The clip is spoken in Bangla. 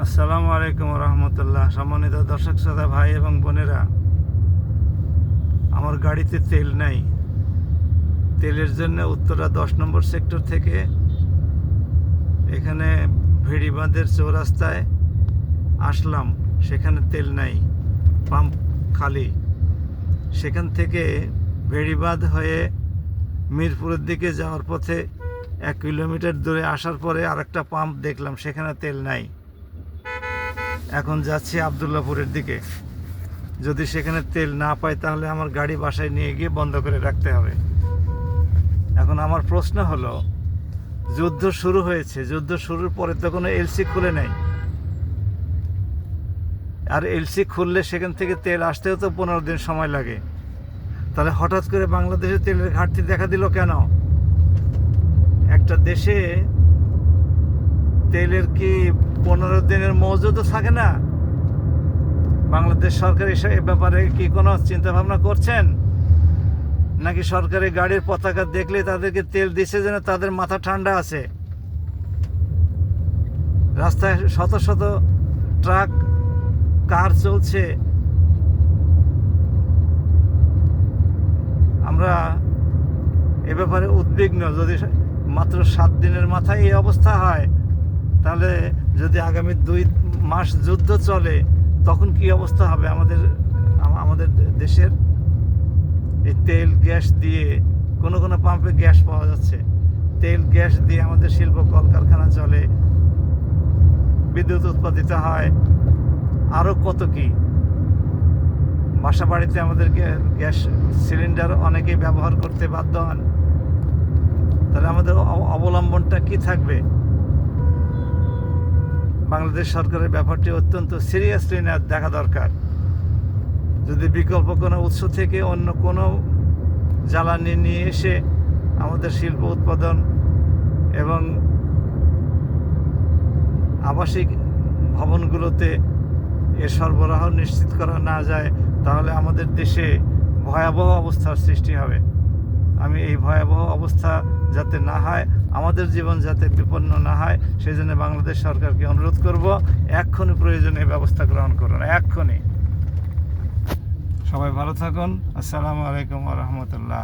আসসালামু আলাইকুম রহমতুল্লাহ। সম্মানিত দর্শক শ্রোতা ভাই এবং বোনেরা, আমার গাড়িতে তেল নাই। তেলের জন্য উত্তরা 10 নম্বর সেক্টর থেকে এখানে ভেড়িবাঁধের চৌরাস্তায় আসলাম। সেখানে তেল নাই, পাম্প খালি। সেখান থেকে ভেড়িবাঁধ হয়ে মিরপুরের দিকে যাওয়ার পথে 1 কিলোমিটার দূরে আসার পরে আরেকটা পাম্প দেখলাম, সেখানে তেল নাই। এখন যাচ্ছি আবদুল্লাপুরের দিকে। যদি সেখানে তেল না পাই তাহলে আমার গাড়ি বাসায় নিয়ে গিয়ে বন্ধ করে রাখতে হবে। এখন আমার প্রশ্ন হলো, যুদ্ধ শুরু হয়েছে, যুদ্ধ শুরুর পরে তো কোনো এলসি খুলে নেই। আর এলসি খুললে সেখান থেকে তেল আসতেও তো 15 দিন সময় লাগে। তাহলে হঠাৎ করে বাংলাদেশে তেলের ঘাটতি দেখা দিল কেন? একটা দেশে তেলের কি 15 দিনের মজুদও থাকে না? বাংলাদেশ সরকার এ ব্যাপারে কি কোনো চিন্তা ভাবনা করছেন? নাকি সরকারি গাড়ির পতাকা দেখলে তাদেরকে তেল দিচ্ছে যেন তাদের মাথা ঠান্ডা আছে? রাস্তায় শত শত ট্রাক, কার চলছে। আমরা এ ব্যাপারে উদ্বিগ্ন। যদি মাত্র 7 দিনের মাথায় এই অবস্থা হয়, তাহলে যদি আগামী 2 মাস যুদ্ধ চলে, তখন কি অবস্থা হবে আমাদের দেশের? এই তেল গ্যাস দিয়ে কোনো কোনো পাম্পে গ্যাস পাওয়া যাচ্ছে, তেল গ্যাস দিয়ে আমাদের শিল্প কলকারখানা চলে, বিদ্যুৎ উৎপাদিত হয়, আরও কত কি। বাসা বাড়িতে আমাদের গ্যাস সিলিন্ডার অনেকেই ব্যবহার করতে বাধ্য হন। তাহলে আমাদের অবলম্বনটা কি থাকবে? বাংলাদেশ সরকারের ব্যাপারটি অত্যন্ত সিরিয়াসলি দেখা দরকার। যদি বিকল্প কোনো উৎস থেকে অন্য কোনো জ্বালানি নিয়ে এসে আমাদের শিল্প উৎপাদন এবং আবাসিক ভবনগুলোতে এর সরবরাহ নিশ্চিত করা না যায়, তাহলে আমাদের দেশে ভয়াবহ অবস্থার সৃষ্টি হবে। আমি এই ভয়াবহ অবস্থা যাতে না হয়, আমাদের জীবন যাতে বিপন্ন না হয়, সেই জন্য বাংলাদেশ সরকারকে অনুরোধ করব, এক্ষুনি প্রয়োজনীয় ব্যবস্থা গ্রহণ করুন, এক্ষুনি। সবাই ভালো থাকুন। আসসালামু আলাইকুম ওয়া রাহমাতুল্লাহ।